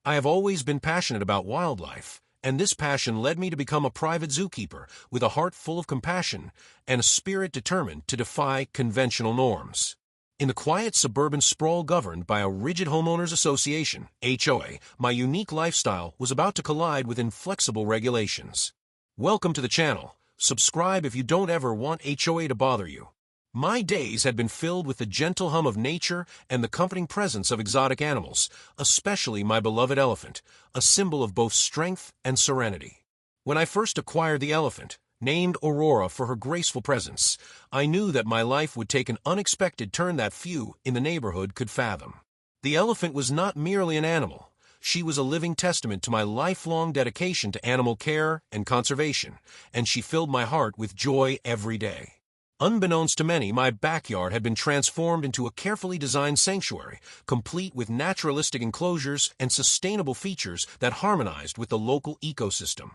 I have always been passionate about wildlife, and this passion led me to become a private zookeeper with a heart full of compassion and a spirit determined to defy conventional norms. In the quiet suburban sprawl governed by a rigid homeowners association, HOA, my unique lifestyle was about to collide with inflexible regulations. Welcome to the channel. Subscribe if you don't ever want HOA to bother you. My days had been filled with the gentle hum of nature and the comforting presence of exotic animals, especially my beloved elephant, a symbol of both strength and serenity. When I first acquired the elephant, named Aurora for her graceful presence, I knew that my life would take an unexpected turn that few in the neighborhood could fathom. The elephant was not merely an animal. She was a living testament to my lifelong dedication to animal care and conservation, and she filled my heart with joy every day. Unbeknownst to many, my backyard had been transformed into a carefully designed sanctuary, complete with naturalistic enclosures and sustainable features that harmonized with the local ecosystem.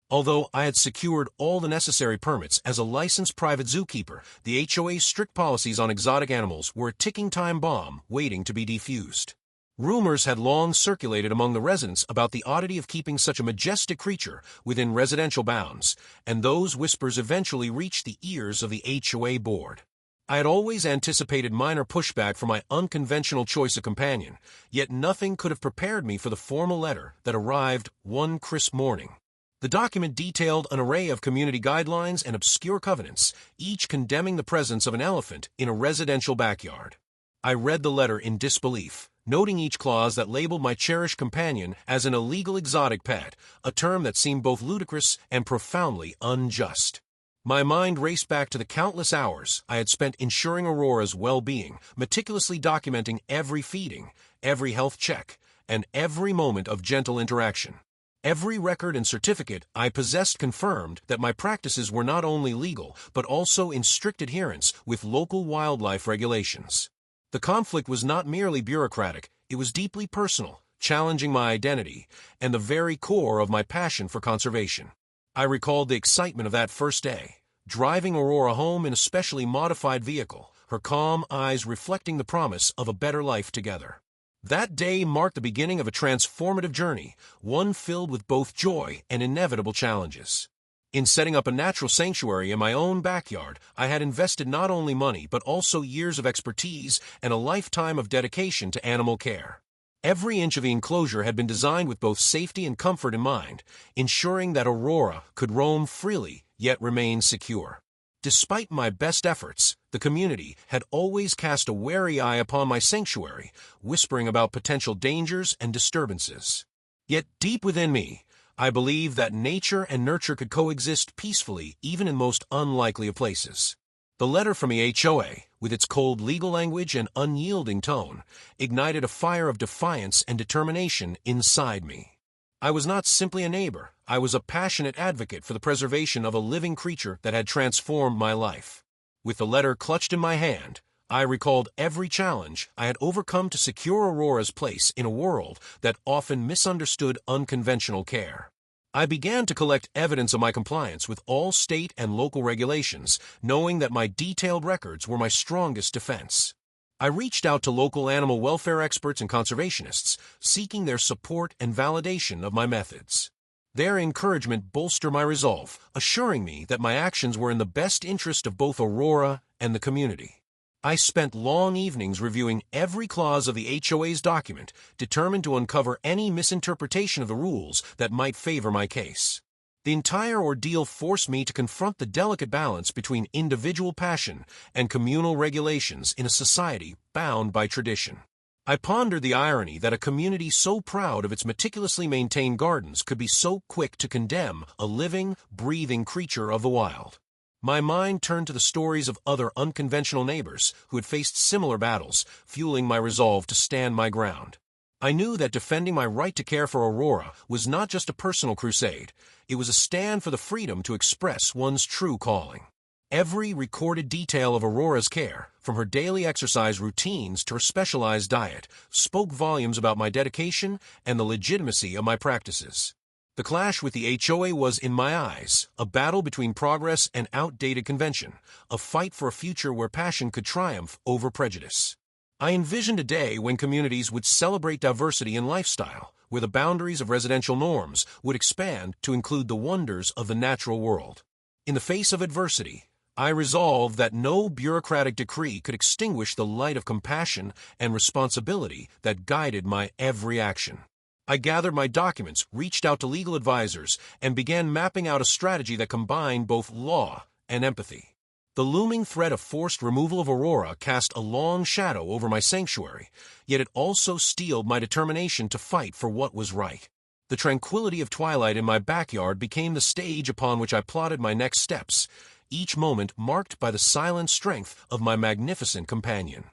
Although I had secured all the necessary permits as a licensed private zookeeper, the HOA's strict policies on exotic animals were a ticking time bomb waiting to be defused. Rumors had long circulated among the residents about the oddity of keeping such a majestic creature within residential bounds, and those whispers eventually reached the ears of the HOA board. I had always anticipated minor pushback for my unconventional choice of companion, yet nothing could have prepared me for the formal letter that arrived one crisp morning. The document detailed an array of community guidelines and obscure covenants, each condemning the presence of an elephant in a residential backyard. I read the letter in disbelief, noting each clause that labeled my cherished companion as an illegal exotic pet, a term that seemed both ludicrous and profoundly unjust. My mind raced back to the countless hours I had spent ensuring Aurora's well-being, meticulously documenting every feeding, every health check, and every moment of gentle interaction. Every record and certificate I possessed confirmed that my practices were not only legal, but also in strict adherence with local wildlife regulations. The conflict was not merely bureaucratic, it was deeply personal, challenging my identity and the very core of my passion for conservation. I recalled the excitement of that first day, driving Aurora home in a specially modified vehicle, her calm eyes reflecting the promise of a better life together. That day marked the beginning of a transformative journey, one filled with both joy and inevitable challenges. In setting up a natural sanctuary in my own backyard, I had invested not only money but also years of expertise and a lifetime of dedication to animal care. Every inch of the enclosure had been designed with both safety and comfort in mind, ensuring that Aurora could roam freely yet remain secure. Despite my best efforts, the community had always cast a wary eye upon my sanctuary, whispering about potential dangers and disturbances. Yet deep within me, I believed that nature and nurture could coexist peacefully even in most unlikely of places. The letter from the HOA, with its cold legal language and unyielding tone, ignited a fire of defiance and determination inside me. I was not simply a neighbor, I was a passionate advocate for the preservation of a living creature that had transformed my life. With the letter clutched in my hand, I recalled every challenge I had overcome to secure Aurora's place in a world that often misunderstood unconventional care. I began to collect evidence of my compliance with all state and local regulations, knowing that my detailed records were my strongest defense. I reached out to local animal welfare experts and conservationists, seeking their support and validation of my methods. Their encouragement bolstered my resolve, assuring me that my actions were in the best interest of both Aurora and the community. I spent long evenings reviewing every clause of the HOA's document, determined to uncover any misinterpretation of the rules that might favor my case. The entire ordeal forced me to confront the delicate balance between individual passion and communal regulations in a society bound by tradition. I pondered the irony that a community so proud of its meticulously maintained gardens could be so quick to condemn a living, breathing creature of the wild. My mind turned to the stories of other unconventional neighbors who had faced similar battles, fueling my resolve to stand my ground. I knew that defending my right to care for Aurora was not just a personal crusade, it was a stand for the freedom to express one's true calling. Every recorded detail of Aurora's care, from her daily exercise routines to her specialized diet, spoke volumes about my dedication and the legitimacy of my practices. The clash with the HOA was, in my eyes, a battle between progress and outdated convention, a fight for a future where passion could triumph over prejudice. I envisioned a day when communities would celebrate diversity in lifestyle, where the boundaries of residential norms would expand to include the wonders of the natural world. In the face of adversity, I resolved that no bureaucratic decree could extinguish the light of compassion and responsibility that guided my every action. I gathered my documents, reached out to legal advisors, and began mapping out a strategy that combined both law and empathy. The looming threat of forced removal of Aurora cast a long shadow over my sanctuary, yet it also steeled my determination to fight for what was right. The tranquility of twilight in my backyard became the stage upon which I plotted my next steps, each moment marked by the silent strength of my magnificent companion.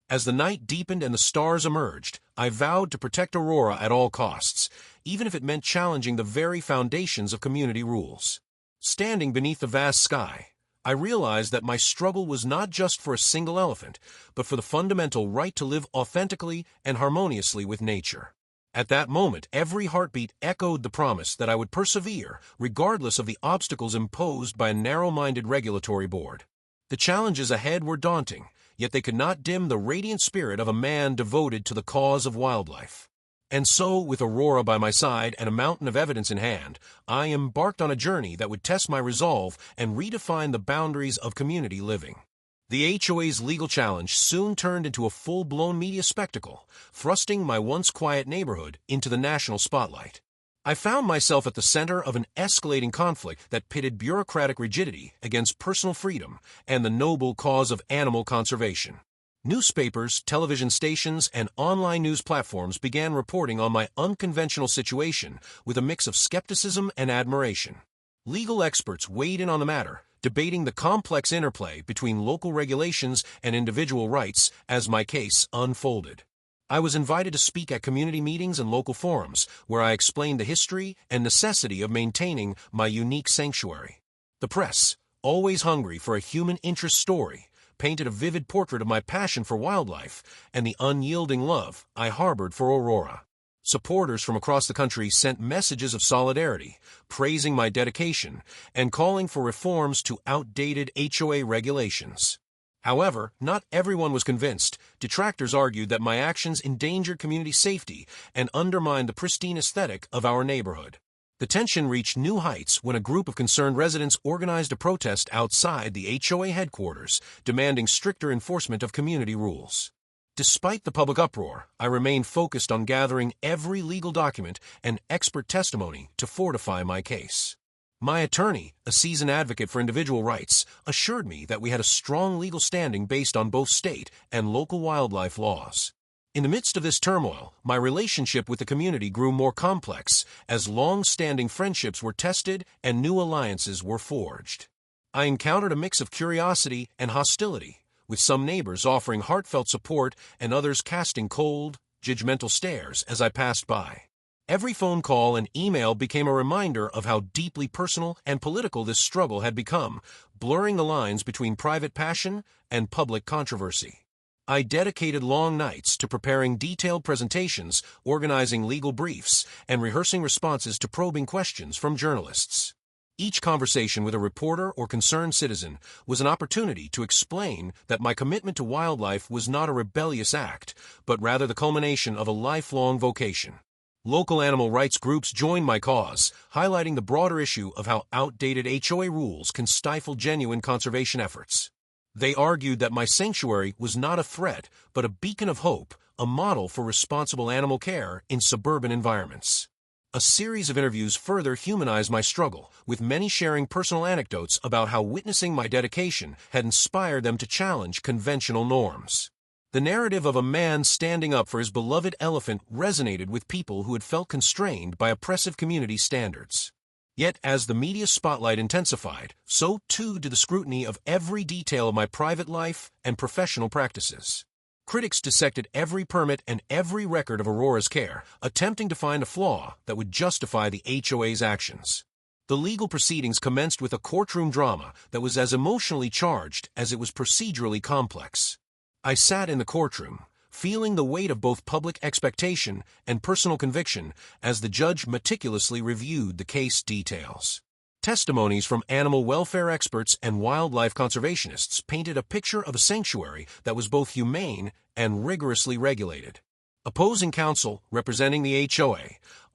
As the night deepened and the stars emerged, I vowed to protect Aurora at all costs, even if it meant challenging the very foundations of community rules. Standing beneath the vast sky, I realized that my struggle was not just for a single elephant, but for the fundamental right to live authentically and harmoniously with nature. At that moment, every heartbeat echoed the promise that I would persevere, regardless of the obstacles imposed by a narrow-minded regulatory board. The challenges ahead were daunting, yet they could not dim the radiant spirit of a man devoted to the cause of wildlife. And so, with Aurora by my side and a mountain of evidence in hand, I embarked on a journey that would test my resolve and redefine the boundaries of community living. The HOA's legal challenge soon turned into a full-blown media spectacle, thrusting my once quiet neighborhood into the national spotlight. I found myself at the center of an escalating conflict that pitted bureaucratic rigidity against personal freedom and the noble cause of animal conservation. Newspapers, television stations, and online news platforms began reporting on my unconventional situation with a mix of skepticism and admiration. Legal experts weighed in on the matter, debating the complex interplay between local regulations and individual rights as my case unfolded. I was invited to speak at community meetings and local forums, where I explained the history and necessity of maintaining my unique sanctuary. The press, always hungry for a human interest story, painted a vivid portrait of my passion for wildlife and the unyielding love I harbored for Aurora. Supporters from across the country sent messages of solidarity, praising my dedication and calling for reforms to outdated HOA regulations. However, not everyone was convinced. Detractors argued that my actions endangered community safety and undermined the pristine aesthetic of our neighborhood. The tension reached new heights when a group of concerned residents organized a protest outside the HOA headquarters, demanding stricter enforcement of community rules. Despite the public uproar, I remained focused on gathering every legal document and expert testimony to fortify my case. My attorney, a seasoned advocate for individual rights, assured me that we had a strong legal standing based on both state and local wildlife laws. In the midst of this turmoil, my relationship with the community grew more complex as long-standing friendships were tested and new alliances were forged. I encountered a mix of curiosity and hostility, with some neighbors offering heartfelt support and others casting cold, judgmental stares as I passed by. Every phone call and email became a reminder of how deeply personal and political this struggle had become, blurring the lines between private passion and public controversy. I dedicated long nights to preparing detailed presentations, organizing legal briefs, and rehearsing responses to probing questions from journalists. Each conversation with a reporter or concerned citizen was an opportunity to explain that my commitment to wildlife was not a rebellious act, but rather the culmination of a lifelong vocation. Local animal rights groups joined my cause, highlighting the broader issue of how outdated HOA rules can stifle genuine conservation efforts. They argued that my sanctuary was not a threat, but a beacon of hope, a model for responsible animal care in suburban environments. A series of interviews further humanized my struggle, with many sharing personal anecdotes about how witnessing my dedication had inspired them to challenge conventional norms. The narrative of a man standing up for his beloved elephant resonated with people who had felt constrained by oppressive community standards. Yet, as the media spotlight intensified, so too did the scrutiny of every detail of my private life and professional practices. Critics dissected every permit and every record of Aurora's care, attempting to find a flaw that would justify the HOA's actions. The legal proceedings commenced with a courtroom drama that was as emotionally charged as it was procedurally complex. I sat in the courtroom, feeling the weight of both public expectation and personal conviction as the judge meticulously reviewed the case details. Testimonies from animal welfare experts and wildlife conservationists painted a picture of a sanctuary that was both humane and rigorously regulated. Opposing counsel, representing the HOA,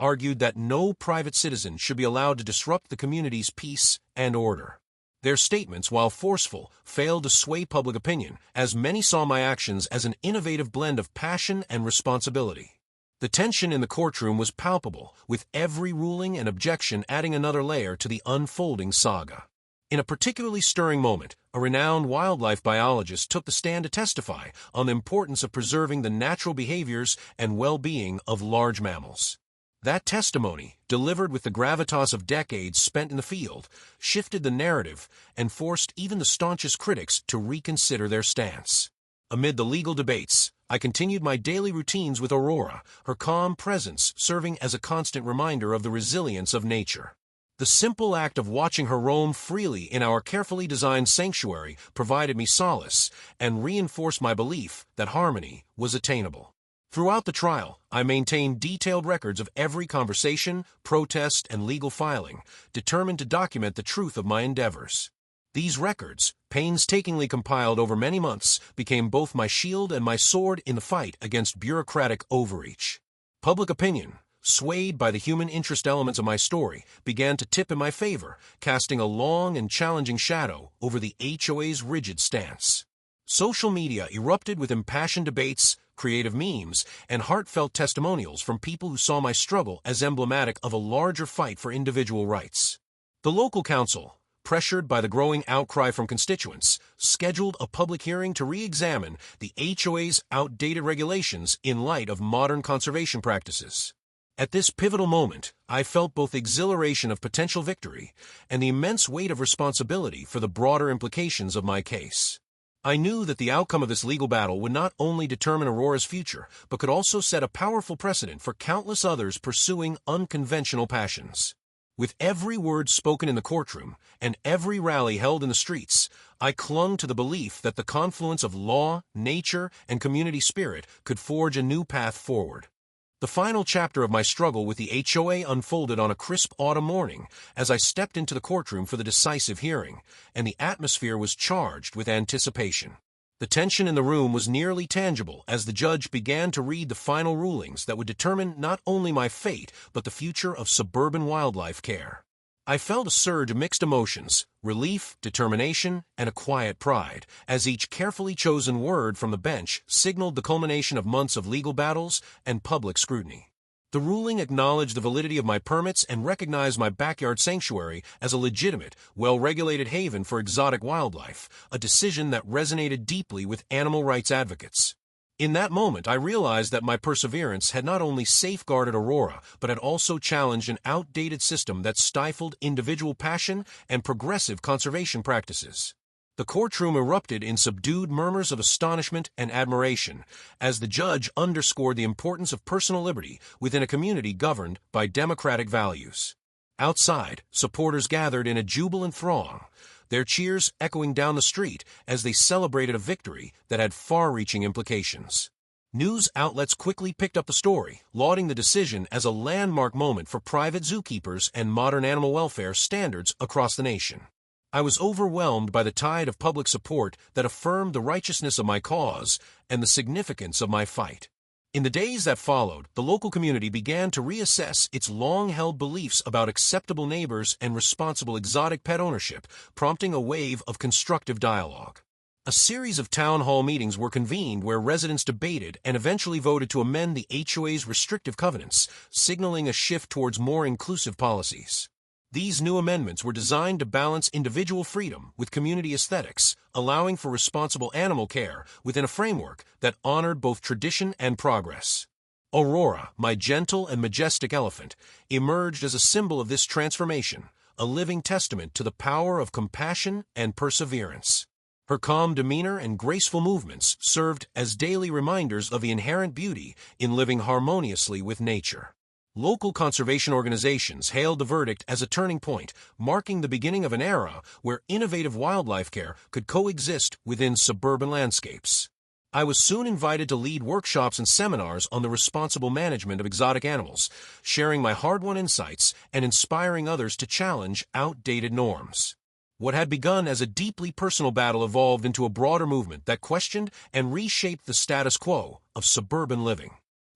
argued that no private citizen should be allowed to disrupt the community's peace and order. Their statements, while forceful, failed to sway public opinion, as many saw my actions as an innovative blend of passion and responsibility. The tension in the courtroom was palpable, with every ruling and objection adding another layer to the unfolding saga. In a particularly stirring moment, a renowned wildlife biologist took the stand to testify on the importance of preserving the natural behaviors and well-being of large mammals. That testimony, delivered with the gravitas of decades spent in the field, shifted the narrative and forced even the staunchest critics to reconsider their stance. Amid the legal debates, I continued my daily routines with Aurora, her calm presence serving as a constant reminder of the resilience of nature. The simple act of watching her roam freely in our carefully designed sanctuary provided me solace and reinforced my belief that harmony was attainable. Throughout the trial, I maintained detailed records of every conversation, protest, and legal filing, determined to document the truth of my endeavors. These records, painstakingly compiled over many months, became both my shield and my sword in the fight against bureaucratic overreach. Public opinion, swayed by the human interest elements of my story, began to tip in my favor, casting a long and challenging shadow over the HOA's rigid stance. Social media erupted with impassioned debates, creative memes, and heartfelt testimonials from people who saw my struggle as emblematic of a larger fight for individual rights. The local council, pressured by the growing outcry from constituents, scheduled a public hearing to re-examine the HOA's outdated regulations in light of modern conservation practices. At this pivotal moment, I felt both exhilaration of potential victory and the immense weight of responsibility for the broader implications of my case. I knew that the outcome of this legal battle would not only determine Aurora's future, but could also set a powerful precedent for countless others pursuing unconventional passions. With every word spoken in the courtroom and every rally held in the streets, I clung to the belief that the confluence of law, nature, and community spirit could forge a new path forward. The final chapter of my struggle with the HOA unfolded on a crisp autumn morning as I stepped into the courtroom for the decisive hearing, and the atmosphere was charged with anticipation. The tension in the room was nearly tangible as the judge began to read the final rulings that would determine not only my fate, but the future of suburban wildlife care. I felt a surge of mixed emotions, relief, determination, and a quiet pride, as each carefully chosen word from the bench signaled the culmination of months of legal battles and public scrutiny. The ruling acknowledged the validity of my permits and recognized my backyard sanctuary as a legitimate, well-regulated haven for exotic wildlife, a decision that resonated deeply with animal rights advocates. In that moment, I realized that my perseverance had not only safeguarded Aurora, but had also challenged an outdated system that stifled individual passion and progressive conservation practices. The courtroom erupted in subdued murmurs of astonishment and admiration, as the judge underscored the importance of personal liberty within a community governed by democratic values. Outside, supporters gathered in a jubilant throng, their cheers echoing down the street as they celebrated a victory that had far-reaching implications. News outlets quickly picked up the story, lauding the decision as a landmark moment for private zookeepers and modern animal welfare standards across the nation. I was overwhelmed by the tide of public support that affirmed the righteousness of my cause and the significance of my fight. In the days that followed, the local community began to reassess its long-held beliefs about acceptable neighbors and responsible exotic pet ownership, prompting a wave of constructive dialogue. A series of town hall meetings were convened where residents debated and eventually voted to amend the HOA's restrictive covenants, signaling a shift towards more inclusive policies. These new amendments were designed to balance individual freedom with community aesthetics, allowing for responsible animal care within a framework that honored both tradition and progress. Aurora, my gentle and majestic elephant, emerged as a symbol of this transformation, a living testament to the power of compassion and perseverance. Her calm demeanor and graceful movements served as daily reminders of the inherent beauty in living harmoniously with nature. Local conservation organizations hailed the verdict as a turning point, marking the beginning of an era where innovative wildlife care could coexist within suburban landscapes. I was soon invited to lead workshops and seminars on the responsible management of exotic animals, sharing my hard-won insights and inspiring others to challenge outdated norms. What had begun as a deeply personal battle evolved into a broader movement that questioned and reshaped the status quo of suburban living.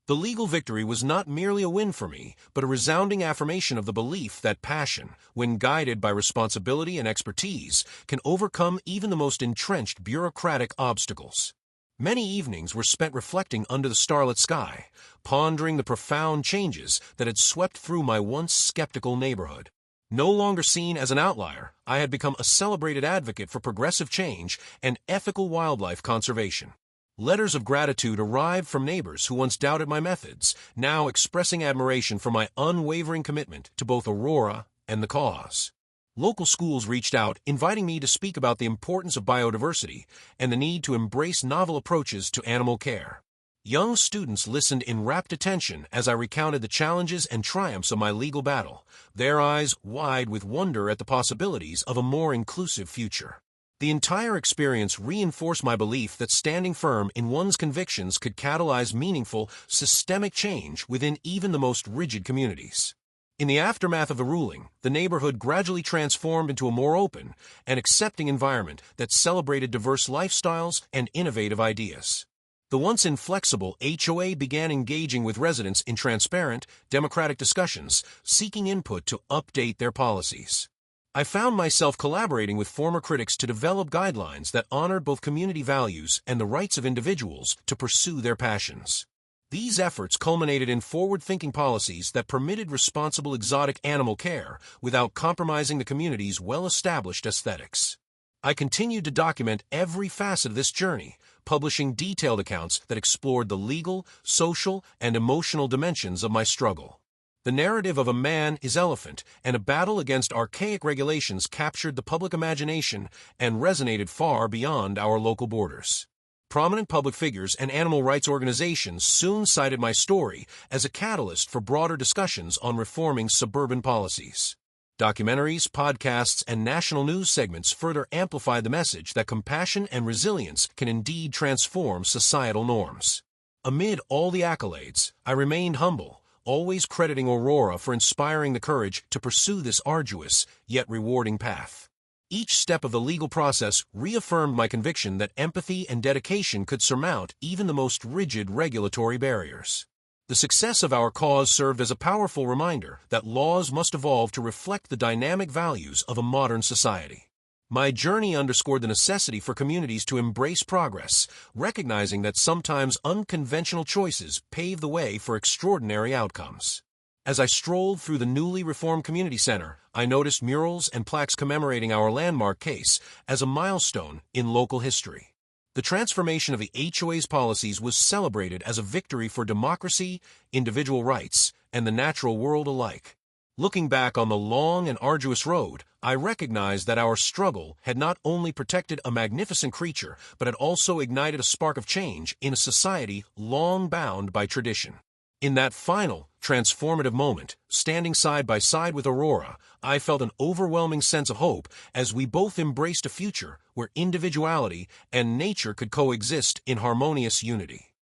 The legal victory was not merely a win for me, but a resounding affirmation of the belief that passion, when guided by responsibility and expertise, can overcome even the most entrenched bureaucratic obstacles. Many evenings were spent reflecting under the starlit sky, pondering the profound changes that had swept through my once skeptical neighborhood. No longer seen as an outlier, I had become a celebrated advocate for progressive change and ethical wildlife conservation. Letters of gratitude arrived from neighbors who once doubted my methods, now expressing admiration for my unwavering commitment to both Aurora and the cause. Local schools reached out, inviting me to speak about the importance of biodiversity and the need to embrace novel approaches to animal care. Young students listened in rapt attention as I recounted the challenges and triumphs of my legal battle, their eyes wide with wonder at the possibilities of a more inclusive future. The entire experience reinforced my belief that standing firm in one's convictions could catalyze meaningful, systemic change within even the most rigid communities. In the aftermath of the ruling, the neighborhood gradually transformed into a more open and accepting environment that celebrated diverse lifestyles and innovative ideas. The once inflexible HOA began engaging with residents in transparent, democratic discussions, seeking input to update their policies. I found myself collaborating with former critics to develop guidelines that honored both community values and the rights of individuals to pursue their passions. These efforts culminated in forward-thinking policies that permitted responsible exotic animal care without compromising the community's well-established aesthetics. I continued to document every facet of this journey, publishing detailed accounts that explored the legal, social, and emotional dimensions of my struggle. The narrative of a man is elephant and a battle against archaic regulations captured the public imagination and resonated far beyond our local borders. Prominent public figures and animal rights organizations soon cited my story as a catalyst for broader discussions on reforming suburban policies. Documentaries, podcasts, and national news segments further amplified the message that compassion and resilience can indeed transform societal norms. Amid all the accolades, I remained humble, always crediting Aurora for inspiring the courage to pursue this arduous, yet rewarding path. Each step of the legal process reaffirmed my conviction that empathy and dedication could surmount even the most rigid regulatory barriers. The success of our cause served as a powerful reminder that laws must evolve to reflect the dynamic values of a modern society. My journey underscored the necessity for communities to embrace progress, recognizing that sometimes unconventional choices pave the way for extraordinary outcomes. As I strolled through the newly reformed community center, I noticed murals and plaques commemorating our landmark case as a milestone in local history. The transformation of the HOA's policies was celebrated as a victory for democracy, individual rights, and the natural world alike. Looking back on the long and arduous road, I recognized that our struggle had not only protected a magnificent creature, but had also ignited a spark of change in a society long bound by tradition. In that final, transformative moment, standing side by side with Aurora, I felt an overwhelming sense of hope as we both embraced a future where individuality and nature could coexist in harmonious unity.